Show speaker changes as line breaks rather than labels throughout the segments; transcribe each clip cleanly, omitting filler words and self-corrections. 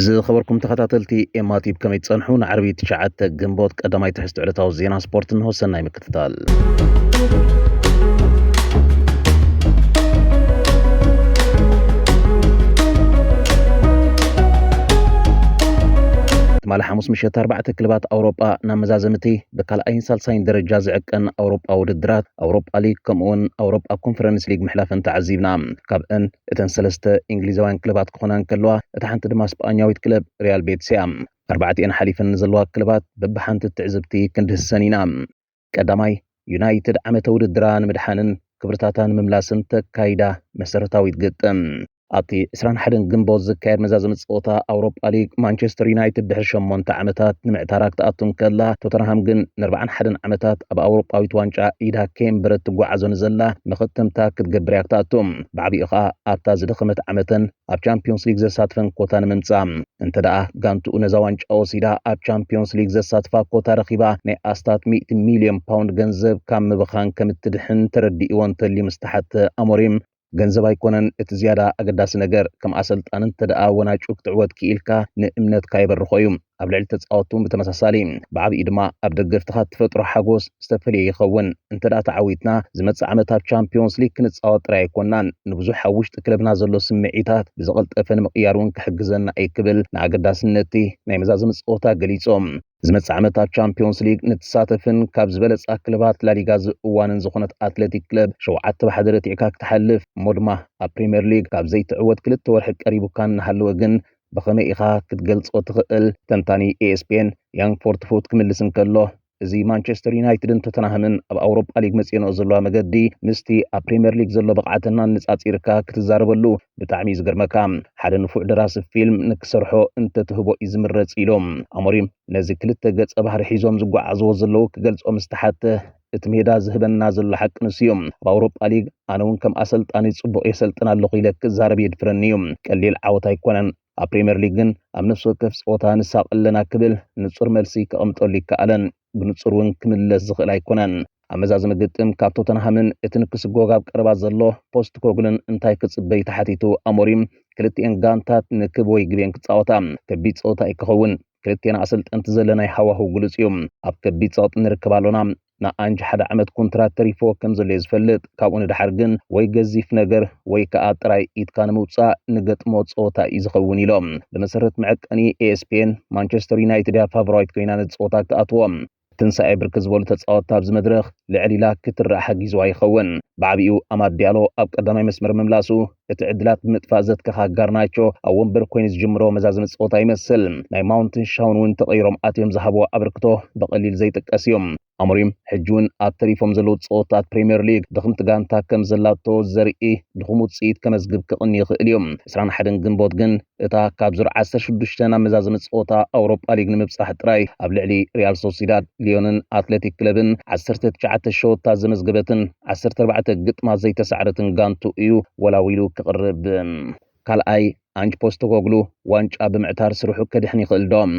ዝኸበርኩም ተኸታተልቲ ኤማቲብ ከመይ ጸንሑ ንዓርቢ 9 ግንቦት ቀዳማይ ትሕዝቶ ዕለታዊ ዜና ስፖርት እንሆሰናይ ምክትታል ማለ ሐሙስ ምሽት 4 ክለባት አውሮፓ ናመዛዘምቲ በካልአይን ሳልሳይን ደረጃ ዝዕቀን አውሮፓ ውድድራት አውሮፓ ሊግ ከምኡን አውሮፓ ኮንፈረንስ ሊግ ምሕላፈን ተዓዚብና ካብአን እተን ሰለስተ እንግሊዛውያን ክለባት ክኾናን ከለዋ እታ ሓንቲ ድማ ስፓኛዊት ክለብ ሪያል ቤቲስ እያ ኣርባዕተን ሓሊፈን ዘለዋ ክለባት በብሓንቲ ትዕዝብቲ ክንድህሰኒና ቀዳማይ ዩናይትድ ዓመተ ውድድራ ንምድሓንን ክብርታታን ምምላስን ተካይዳ መሰረታዊት ገጠም ኣብቲ 21 ግንቦት ዝካየድ መዛዘም ፀወታ ኣውሮፓ ሊግ ማንቸስተር ዩናይትድ ድሕሪ 8 ዓመታት ንምዕታራክ ተኣቱም ከላ ቶተንሃም ግን ን41 ዓመታት ኣብ ኣውሮፓዊት ዋንጫ ኢዳ ኬምብረት ትጓዓዞን ዘላ መኸተምታ ክትገብር እያ ክትኣቱም ብዓብኡ ኸኣ ኣብታ ዝደኸመት ዓመተን ኣብ ቻምፒዮንስ ሊግ ዘሳትፈን ኮታ ንምምፃእ እንተደኣ ጋንትኡ ነዛ ዋንጫ ወሲዳ ኣብ ቻምፒዮንስ ሊግ ዘሳትፋ ኮታ ረኺባ ናይ ኣስታት 100 ሚልዮን ፓውንድ ገንዘብ ካብ ምብኻን ከም እትድሕን ተረዲእዎ እንተልዩ ምስተሓተ ኣሞሪም ገንዘብ ኣይኮነን እቲ ዝያዳ ኣገዳሲ ነገር ከም ኣሰልጣን እንተደኣ ወናጩ ክትዕወት ክኢልካ ንእምነትካ ይበርኾዩ ኣብ ልዕሊ ተፃወቱን ብተመሳሳሊ ብዓብኡ ድማ ኣብ ደገፍትኻ ትፈጥሮ ሓጎስ ዝተፈልየ ይኸውን እንተደኣ ተዓዊትና ዝመፅእ ዓመታት ቻምፒዮንስ ሊግ ክንፃወት ጥራይ ኣይኮናን ንብዙሕ ኣብ ውሽጢ ክለብና ዘሎ ስምዒታት ብዝቐልጠፈ ንምቕያር እውን ክሕግዘና ኣይክብል ንኣገዳስነቲ ናይ መዛዘም ፀወታ ገሊፆም ዝመፅእ ዓመታት ቻምፒዮንስ ሊግ ንትሳተፍን ካብ ዝበለፃ ክለባት ላሊጋ ዝእዋንን ዝኾነት ኣትሌቲክ ክለብ 7-1 ረቲዕካ ክትሓልፍ እሞ ድማ ኣብ ፕሪምየር ሊግ ካብ ዘይትዕወት 2 ወርሒ ቀሪቡካ እናሃለወ ግን ብኸመይ ኢኻ ክትገልጾ ትኽእል ተንታኒ ESPN ያንግፎርት ፉት ክምልስ እንከሎ እዚ ማንቸስተር ዩናይትድን ቶተንሃምን ኣብ ኣውሮፓ ሊግ መፅየንኦ ዘለዋ መገዲ ምስቲ ኣብ ፕሪምየር ሊግ ዘሎ ብቕዓትና ንጻጺርካ ክትዛረበሉ ብጣዕሚ ዝገርመካ ሓደ ንፉዕ ደራሲ ፊልም ንክሰርሖ እንተትህቦ እዩ ዝምረጽ ኢሎም ኣሞሪም ነዚ ክልተ ገጸ ባህሪ ሒዞም ዝጓዓዝዎ ዘለዉ ክገልጾም ዝተሓተ እቲ ሜዳ ዝህበና ዘሎ ሓቂ ንስዮም ኣብ ኣውሮፓ ሊግ ኣነ እውን ከም ኣሰልጣኒ ጽቡቕ የሰልጥን ኣለኹ ኢለ ክዛረብ የድፍረኒ እዩ ቀሊል ዓወት ኣይኮነን ኣብ ፕሪምየር ሊግ ግን ኣብ ነፍሲ ወከፍ ፀወታ ንሳቐለና ክብል ንጹር መልሲ ከቐምጠሉ ይከኣለን ብንጹር እውን ክምለስ ዝኽእል ኣይኮነን ኣብ መዛዘመ ግጥም ካብ ቶተንሃምን እቲ ንክስጎግ ኣብ ቀረባ ዘሎ ፖስት ኮግልን እንታይ ክጽበይ ተሓቲቱ ኣሞሪም ክልቲአን ጋንታት ንክብ ወይ ግቤን ክጻወታ ከቢድ ፀወታ ኣይክኸውን ክልቲአን ኣሰልጠንቲ ዘለናይ ሃዋህው ግሉጽ እዩ ኣብ ከቢድ ፀወታ ንርከብ ኣሎና ንኣንጅ 1 ዓመት ኮንትራት ተሪፎ ከም ዘሎ ዝፈልጥ ካብኡ ንድሓር ግን ወይ ገዚፍ ነገር ወይ ከዓ ጥራይ ኢድካ ንምውፃእ ንገጥሞ ፀወታ እዩ ዝኸውን ኢሎም ብመሰረት መዐቀኒ ESPN ማንቸስተር ዩናይትድ ፋቮራይት ኮይና ንፀወታ ክትኣትዎም ትንሳኤ ብርክት ዝበሉ ተፃወትቲ ኣብዚ መድረኽ ልዕል ኢላ ክትረአ ሓጊዝዋ ይኸውን ብዓብኡ ኣማድ ዲያሎ ኣብ ቀዳማይ መስመር ምምላሱ እቲ ዕድላት ብምጥፋእ ዘትከኻ ጋርናቾ ኣብ ወንበር ኮይኑ ዝጅምሮ መዛዘም ፀወታ ይመስል ናይ ማውንትን ሻውን እውን ተቐይሮም ኣትዮም ዝሃብዎ ኣበርክቶ በቐሊል ዘይጥቀስ እዮም ኣሞሪም ሕጂውን ኣብ ተሪፎም ዘለዉ ፀወታት ፕሪምየር ሊግ ድኽምቲ ጋንታ ከም ዘላቶ ዘርኢ ድኹም ውፅኢት ከመዝግብ ክቕኒ ይኽእል እዮም 21 ግንቦት ግን እታ ካብ ዙር 16 ኣብ መዛዘም ፀወታ ኣውሮፓ ሊግ ንምብፃሕ ጥራይ ኣብ ልዕሊ ሪያል ሶሲዳድ ሊዮንን ኣትሌቲክ ክለብን 19 ሸወታት ዘመዝገበትን 14 ግጥማት ዘይተሰዓረትን ጋንቱ እዩ ወላዊሉ ክቕርብ ካልኣይ አንጅ ፖስተኮግሉ ዋንጫ ብምዕታር ስርሑ ከድሕን ይኽእል ዶም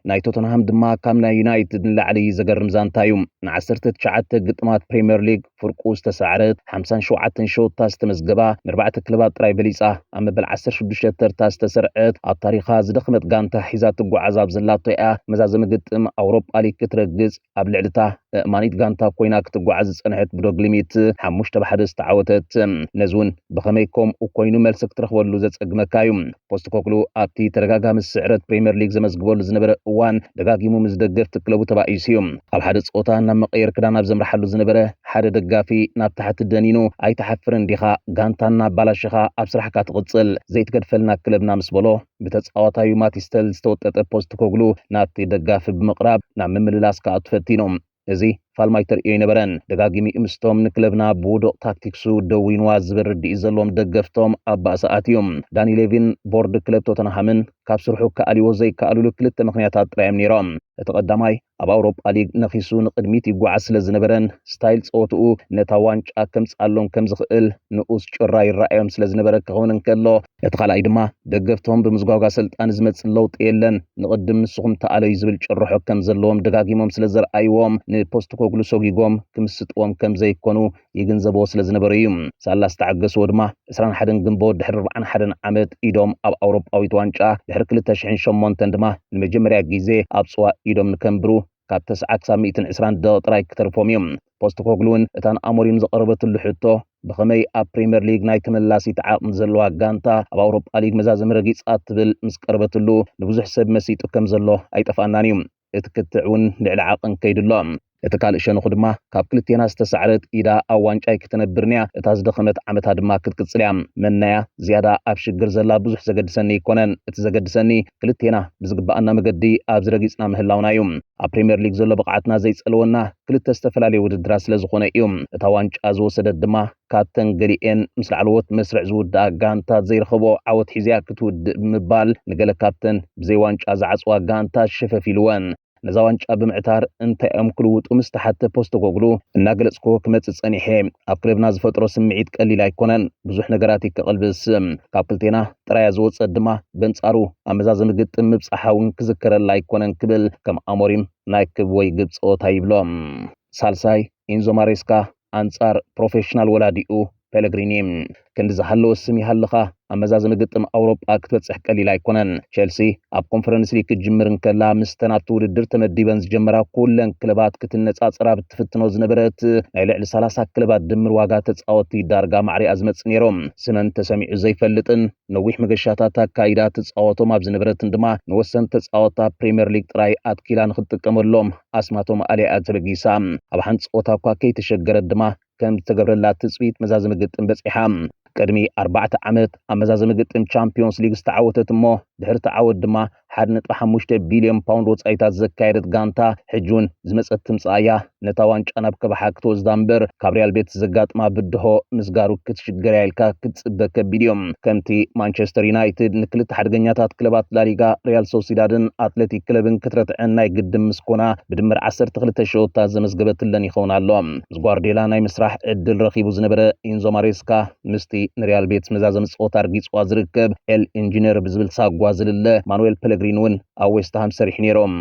ናይ ቶተንሃም ድማ ካብ ናይ ዩናይትድ ንላዕሊ ዘገርም ዛንታ እዩ ን19 ግጥማት ፕሪምየር ሊግ ፍርቁ ዝተሰዓረት 57 ሸወታት ዝተመዝገባ ን4 ክለባት ጥራይ በሊፃ ኣብ መበል 16 ተርታ ዝተሰርዐት ኣብ ታሪኻ ዝደኽመት ጋንታ ሒዛ ትጓዓዝ ኣብ ዘላቶ እያ መዛዘመ ግጥም ኣውሮፓ ሊግ ክትረግጽ ኣብ ልዕልታ እማኒት ጋንታ ኮይና ክትጓዓዝ ዝጸንሐት ብዶግሊሚት 5-1 ዝተዓወተት ነዚ እውን ብኸመይ ከምኡ ኮይኑ መልሲ ክትረኽበሉ ዘጸግመካ እዩ ፖስተኮግሉ ኣብቲ ተደጋጋሚ ስዕረት ፕሪምየር ሊግ ዘመዝግበሉ ዝነበረ እዋን ደጋጊሙ ምስ ደገፍቲ ክለቡ ተባኢሱ እዩ ኣብ ሓደ ፀወታ ናብ መቀየር ክዳን ኣብ ዘምርሓሉ ዝነበረ ሓደ ደጋፊ ናብ ታሕቲ ደኒኑ ኣይተሓፍርን ዲኻ ጋንታና ባላሽኻ ኣብ ስራሕካ ትቕፅል ዘይትገድፈልና ክለብና ምስ በሎ ብተፃዋታዩ ማቲስተል ዝተወጠጠ ፖስተኮግሉ ናብቲ ደጋፊ ብምቕራብ ናብ ምምልላስ ከኣቱ ፈቲኖም እዚ ፋልማይተር እዩ ይነበረን ደጋጊሚ ምስቶም ንክለብና ብውዱቕ ታክቲክሱ ደዊንዋ ዝብል ርድኢ ዘለዎም ደገፍቶም ኣብ ባእሰኣት እዮም ዳኒ ሌቪን ቦርድ ክለብ ቶተንሃምን ካብ ስርሑ ከኣልዎ ዘይከኣልሉ ክልተ ምክንያታት ጥራዮም ነይሮም እቲ ቀዳማይ ኣብ ኣውሮፓ ሊግ ነኺሱ ንቅድሚት ይጓዓዝ ስለ ዝነበረን ስታይል ፀወትኡ ነታ ዋንጫ ከምፃሎም ከም ዝኽእል ንኡስ ጭራ ይረኣዮም ስለ ዝነበረ ክኸውን እንከሎ እቲ ካልኣይ ድማ ደገፍቶም ብምዝጓጓ ስልጣን ዝመፅእ ለውጢ የለን ንቅድም ንስኹም ተኣለዩ ዝብል ጭርሖ ከም ዘለዎም ደጋጊሞም ስለ ዘርኣይዎም ንፖስተኮግሉ ፖስተኮግሉ ሰጊጎም ክምስጥዎም ከም ዘይኮኑ ይግንዘቦ ስለ ዝነበረ እዩ ሳላስ ተዓገስዎ ድማ 21 ግንቦት ድሕሪ 41 ዓመት ኢዶም ኣብ ኣውሮጳዊት ዋንጫ ድሕሪ 2008 ድማ ንመጀመርያ ግዜ ኣብ ጽዋ ኢዶም ንከንብሩ ካብ 920 ደቂቃ ጥራይ ክተርፎም እዮም ፖስተኮግሉን እታን ኣሞሪም ዘቀረበትሉ ሕቶ ብኸመይ ኣብ ፕሪምየር ሊግ ናይ ተመላሲት ዓቕሚ ዘለዋ ጋንታ ኣብ ኣውሮጳ ሊግ መዛዘም ረጊጻ ትብል ምስ ቀረበትሉ ንብዙሕ ሰብ መሲጡ ከም ዘሎ ኣይጠፋናን እዩ እቲ ክትዕውን ልዕሊ ዓቕን ከይድሎ እቲ ካልእ ሸነኹ ድማ ካብ ክልቴና ዝተሰዓረት ኢዳ ኣብ ዋንጫይ ክትነብርንያ እታ ዝደኸመት ዓመታ ድማ ክትቅጽል እያ መናያ ዝያዳ ኣብ ሽግር ዘላ ብዙሕ ዘገድሰኒ ይኮነን እቲ ዘገድሰኒ ክልቴና ብዝግባአና መገዲ ኣብ ዝረጊጽና ምህላውና እዩ ኣብ ፕሪምየር ሊግ ዘሎ ብቕዓትና ዘይጸልወና ክልተ ዝተፈላለዩ ውድድራት ስለ ዝኾነ እዩ እታ ዋንጫ ዝወሰደት ድማ ካብተን ገሊአን ምስ ላዕለዎት መስርዕ ዝውዳእ ጋንታት ዘይረኸቦ ዓወት ሒዝያ ክትውድእ ብምባል ንገለ ካብተን ብዘይ ዋንጫ ዝዓጽዋ ጋንታ ሸፈፊልወን ነዛ ዋንጫ ብምዕታር እንታይ ክልውጡ ምስ ተሓተ ፖስተኮግሉ እናገለጽኮ ክመጽእ ጸኒሐ ኣብ ክለብና ዝፈጥሮ ስምዒት ቀሊል ኣይኮነን ብዙሕ ነገራት ይከቐልብስ ካብ ክልቴና ጥራያ ዝወጸት ድማ በንጻሩ ኣመዛዘሚ ግጥም ምብጻሓውን ክዝከረላ ኣይኮነን ክብል ከም ኣሞሪም ናይ ክብ ወይ ግብ ጸወታ ይብሎም ሳልሳይ ኢንዞ ማሬስካ ኣንጻር ፕሮፌሽናል ወላዲኡ ፔሌግሪኒ ክንዲ ዝሃለወ ስም ይሃለኻ ኣመዛዘሚ ግጥም ኣውሮጳ ክትበጽሕ ቀሊል ኣይኮነን ቸልሲ ኣብ ኮንፈረንስ ሊግ ክጅምር እንከላ ምስተን ኣብቲ ውድድር ተመዲበን ዝጀመራ ኩለን ክለባት ክትነጻጸራ ብትፍትኖ ዝነበረት ናይ ልዕሊ 30 ክለባት ድምር ዋጋ ተጻወቲ ዳርጋ ማዕሪኣ ዝመጽእ ነይሮም ስመን ተሰሚዑ ዘይፈልጥን ነዊሕ መገሻታት ኣካይዳ ተጻወቶም ኣብ ዝነበረትን ድማ ንወሰን ተጻወታ ፕሪምየር ሊግ ጥራይ ኣትኪላ ንኽትጥቀመሎም ኣስማቶም ኣልያ ተበጊሳ ኣብ ሓንቲ ጸወታ እኳ ከይተሸገረት ድማ ከም ዝተገብረላ ትጽቢት መዛዘሚ ግጥም በጺሓ ቅድሚ 4 ዓመት ኣመዛዘሚ ግጥም ቻምፒዮንስ ሊግ ዝተዓወተት እሞ ድሕሪ ተዓወት ድማ 1.5 ቢልዮን ፓውንድ ወጻኢታት ዘካየደት ጋንታ ሕጁን ዝመጸት ትምጻእያ ነታ ዋንጫ ናብ ከበሓ ክትወስዳ እምበር ካብ ሪያል ቤት ዘጋጥማ ብድሆ ምስጋሩ ክትሽገር ኢልካ ክትጽበ ከቢድ እዮም ከምቲ ማንቸስተር ዩናይትድ ንክልተ ሓደገኛታት ክለባት ላሊጋ ሪያል ሶሲዳድን ኣትሌቲክ ክለብን ክትረትዕን ናይ ግድም ምስኮና ብድምር 12 ሸወታት ዘመዝገበትለን ይኸውን ኣሎ ምስ ጓርዲዮላ ናይ ምስራሕ ዕድል ረኺቡ ዝነበረ ኢንዞ ማሬስካ ምስቲ ንሪያል ቤት መዛዘም ጸወታ ርጊጽዋ ዝርከብ ኤል ኢንጂነር ብዝብል ሳጓ ዝልለ ማኑኤል ፔሌግሪኒ እውን ኣብ ዌስትሃም ሰሪሕ ነይሮም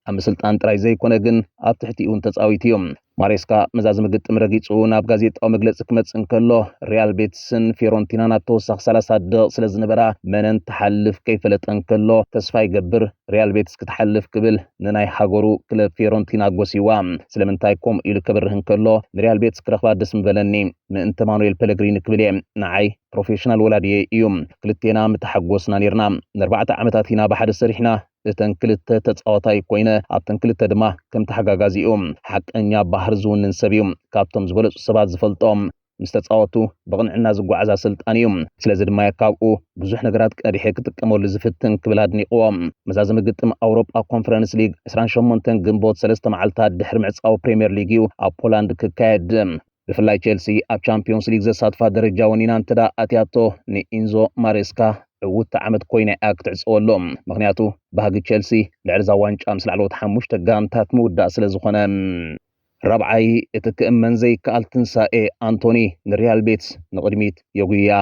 ኣብ ስልጣን ጥራይ ዘይኮነ ግን ኣብ ትሕቲኡን ተጻዊት እዮም ማሬስካ መዛዘሚ ግጥም ረጊጹ ናብ ጋዜጣዊ መግለጺ ክመጽእ እንከሎ ሪያል ቤትስን ፊዮረንቲናን ኣብ ተወሳኺ 30 ደቂቕ ስለ ዝነበራ መነን ተሓልፍ ከይፈለጠን ከሎ ተስፋ ይገብር ሪያል ቤትስ ክትሓልፍ ክብል ንናይ ሃገሩ ክለብ ፊዮረንቲና ጎሲዋ ስለምንታይ ከምኡ ኢሉ ከበርህ እንከሎ ንሪያል ቤትስ ክረኽባ ደስ ምበለኒ ምእንተ ማኑኤል ፔሌግሪኒ ክብል እየ ንዓይ ፕሮፌሽናል ወላድየ እዩ ክልቴና ምተሓጎስና ነርና ን4 ዓመታት ኢና ብሓደ ሰሪሕና እተን ክልተ ተጻዋታይ ኮይነ ኣብተን ክልተ ድማ ከም ተሓጋጋዚኦም ሓቀኛ ባህር ዝውንን ሰብ እዮም ካብቶም ዝበለጹ ሰባት ዝፈልጦም ምስ ተጻወቱ ብቕንዕና ዝጓዓዛ ስልጣን እዮም ስለዚ ድማ ካብኡ ብዙሕ ነገራት ቀዲሐ ክጥቀመሉ ዝፍትን ክብል ኣድኒቕዎም መዛዘሚ ግጥም ኣውሮጳ ኮንፈረንስ ሊግ 28 ግንቦት 3 መዓልታት ድሕሪ ምዕጻው ፕሪምየር ሊግ ኣብ ፖላንድ ክካየድ ብፍላይ ቸልሲ ኣብ ቻምፒዮንስ ሊግ ዘሳትፋ ደረጃ ወኒና እንተዳ ኣትያቶ ንኢንዞ ማሬስካ ዕውት ዓመት ኮይና ክትዕጽወሎም ምክንያቱ ባህጊ ቸልሲ ልዕሊ ዋንጫ ምስ ላዕለዎት 5 ጋንታት ምውዳእ ስለ ዝኾነ ረብዓይ እቲ ክእመን ዘይከኣል ትንሳኤ አንቶኒ ንሪያል ቤትስ ንቕድሚት የጉያ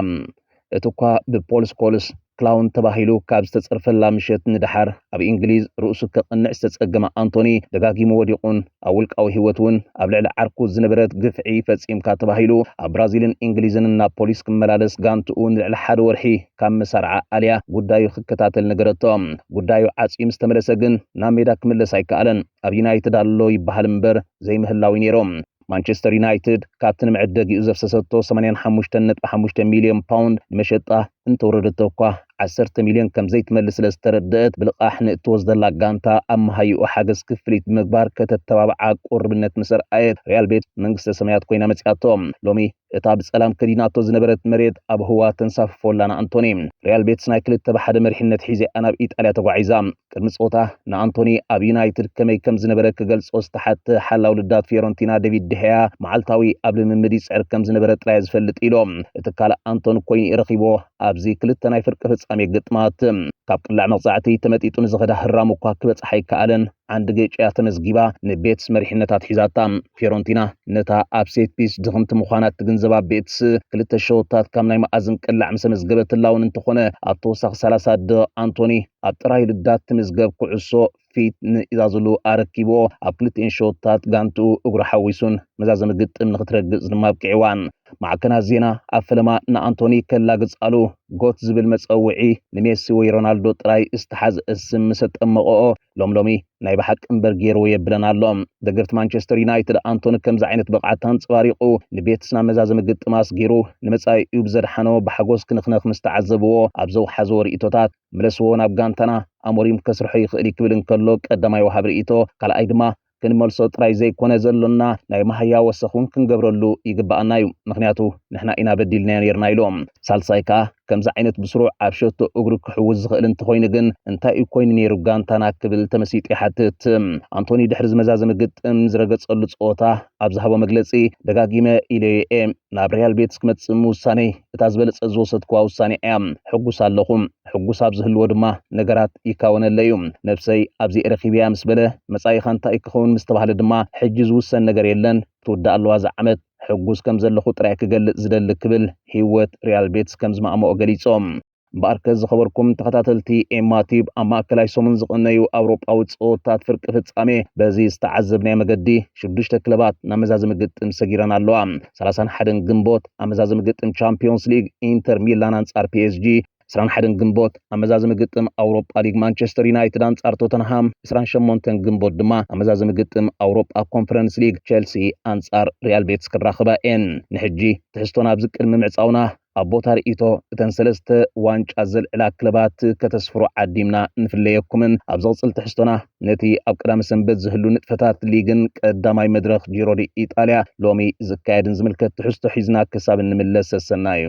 እቲ እኳ ብፖል ስኮልስ ክላውን ተባሂሉ ካብ ዝተጸርፈላ ምሸት ንድሓር ኣብ እንግሊዝ ርእሱ ከቕንዕ ዝተጸገመ አንቶኒ ደጋጊሙ ወዲቑን ኣብ ውልቃዊ ህይወት እውን ኣብ ልዕሊ ዓርኩ ዝነበረት ግፍዒ ፈጺምካ ተባሂሉ ኣብ ብራዚልን እንግሊዝን ናብ ፖሊስ ክመላለስ ጋንትኡ ንልዕሊ 1 ወርሒ ካብ መሳርዓ ኣልያ ጉዳዩ ክከታተል ነገረቶም ጉዳዩ ዓጺም ዝተመለሰ ግን ናብ ሜዳ ክምለስ ኣይከኣለን ኣብ ዩናይትድ ኣሎ ይበሃል እምበር ዘይምህላዊ ነይሮም ማንቸስተር ዩናይትድ ካብትን ምዕደጊኡ ዘፍሰሰቶ 85.5 ሚልዮን ፓውንድ መሸጣ እንተወረደቶ እኳ 10 ሚልዮን ከም ዘይትመልስ ስለዝተረድአት ብልቃሕ ንእትወስደላ ጋንታ ኣብ መሃይኡ ሓገዝ ክፍሊት ብምግባር ከተተባብዓ ቁርብነት ምስርኣየት ሪያል ቤት መንግስተ ሰማያት ኮይና መጽያቶም ሎሚ እታ ብጸላም ከዲናቶ ዝነበረት መሬት ኣብ ህዋ ተንሳፍፎላና አንቶኒ ሪያል ቤትስ ናይ ክልተ ብሓደ መሪሕነት ሒዚኣ ናብ ኢጣልያ ተጓዒዛ ቅድሚ ጾታ ንአንቶኒ ኣብ ዩናይትድ ከመይ ከም ዝነበረ ክገልጾ ዝተሓተ ሓላው ልዳት ፊዮረንቲና ዴቪድ ድሄያ መዓልታዊ ኣብ ልምምድ ይጽዕር ከም ዝነበረ ጥራይ ዝፈልጥ ኢሎም እቲ ካልእ አንቶኒ ኮይኑ ይረኺቦ ኣብዚ ክልተ ናይ ፍርቂ ፍጻሜ ግጥማት ካብ ቅላዕ መቕጻዕቲ ተመጢጡ ንዝኸዳ ህራም እኳ ክበጽሕ ኣይከኣለን ዓንዲ ገጭያ ተመዝጊባ ንቤትስ መሪሕነታት ሒዛታ ፊዮረንቲና ነታ ኣብ ሴት ፒስ ድኽምቲ ምዃናት ትግንዘባ ቤትስ ክልተ ሸወታት ካብ ናይ መኣዝን ቅላዕ ምስ መዝገበትላውን እንተኾነ ኣብ ተወሳኺ 30 ደቂቕ አንቶኒ ኣብ ጥራይ ልዳት ትምዝገብ ኩዕሶ ፊት ንኢዛዝሉ ኣረኪቦ ኣብ ክልቲአን ሾታት ጋንቱ እግሩ ሓዊሱን መዛዘመ ግጥም ንኽትረግጽ ድማ ኣብቅዕዋን ማዕከናት ዜና ኣብ ፈለማ ንኣንቶኒ ከላግጻሉ ጎት ዝብል መጸውዒ ንሜሲ ወይ ሮናልዶ ጥራይ እስተሓዝ እስም ምሰጠመቕኦ ሎምሎሚ ናይ ባሓቂ እምበር ገይሩ የብለና ኣሎም ደገፍቲ ማንቸስተር ዩናይትድ ኣንቶኒ ከምዚ ዓይነት ብቕዓት አንጸባሪቑ ንቤትስና መዛዘመ ግጥማስ ገይሩ ንመጻኢኡ ብዘድሓኖ ብሓጎስ ክንኽነኽ ምስ ተዓዘብዎ ኣብ ዘውሓዞ ርእቶታት መለስዎ ናብ ጋንታና ኣሞሪም ከስርሖ ይኽእል ክብል እንከሎ ቀዳማይ ወሃብ ርእቶ ካልኣይ ድማ ክንመልሶ ጥራይ ዘይኮነ ዘሎና ናይ ማህያ ወሰኹን ክንገብረሉ ይግባአና እዩ ምክንያቱ ንሕና ኢና በዲልና ነርና ኢሎም ሳልሳይ ከዓ ከምዚ ዓይነት ብስሩዕ ኣብ ሸቶ እግሩ ክሕውዝ ዝኽእል እንተኾይኑ ግን እንታይ እዩ ኮይኑ ነይሩ ጋንታና ክብል ተመሲጢ ይሓትት ኣንቶኒ ድሕሪ ዝመዛዘመ ግጥም ዝረገጸሉ ፀወታ ኣብ ዝሃቦ መግለጺ ደጋጊመ ኢለየ ናብ ሪያል ቤትስ ክመጽእ ምውሳነ እታ ዝበለጸ ዝወሰድክዋ ውሳነ እያ ሕጉስ ኣለኹም ሕጉስ ኣብ ዝህልዎ ድማ ነገራት ይካወነለዩ ነፍሰይ ኣብዚ ረኺብያ ምስ በለ መጻኢ እንታይ ክኸውን ምስ ተባሃለ ድማ ሕጂ ዝውሰን ነገር የለን ትውዳእ ኣለዋ ዝዓመት ሕጉስ ከም ዘለኹ ጥራይ ክገልጽ ዝደሊ ክብል ህይወት ሪያል ቤትስ ከም ዝማዕምኦ ገሊጾም በርከዝ ዝኸበርኩም ተኸታተልቲ ኤማቲብ ኣብ ማእከላይ ሰሙን ዝቕነዩ ኣውሮጳዊ ፀወታት ፍርቂ ፍጻሜ በዚ ዝተዓዘብናይ መገዲ 6 ክለባት ናብ መዛዘመ ግጥም ሰጊረን ኣለዋ 31 ግንቦት ኣብ መዛዘመ ግጥም ቻምፒዮንስ ሊግ ኢንተር ሚላን አንጻር ፒኤስጂ 21 ግንቦት ኣብ መዛዘመ ግጥም ኣውሮጳ ሊግ ማንቸስተር ዩናይትድ አንጻር ቶተንሃም 28 ግንቦት ድማ ኣብ መዛዘመ ግጥም ኣውሮጳ ኮንፈረንስ ሊግ ቸልሲ አንጻር ሪያል ቤትስ ክራኸባ እየን ንሕጂ ትሕዝቶና ኣብዚ ቅድሚ ምዕጻውና ኣብ ቦታ ርእቶ እተን ሰለስተ ዋንጫ ዘልዕላ ክለባት ከተስፍሩ ዓዲምና ንፍለየኩምን ኣብ ዘቕጽል ትሕዝቶና ነቲ ኣብ ቀዳሚ ሰንበት ዝህሉ ንጥፈታት ሊግን ቀዳማይ መድረኽ ጂሮ ዲ ኢጣልያ ሎሚ ዝካየድን ዝምልከት ትሕዝቶ ሒዝና ክሳብ እንምለስ ሰናዩ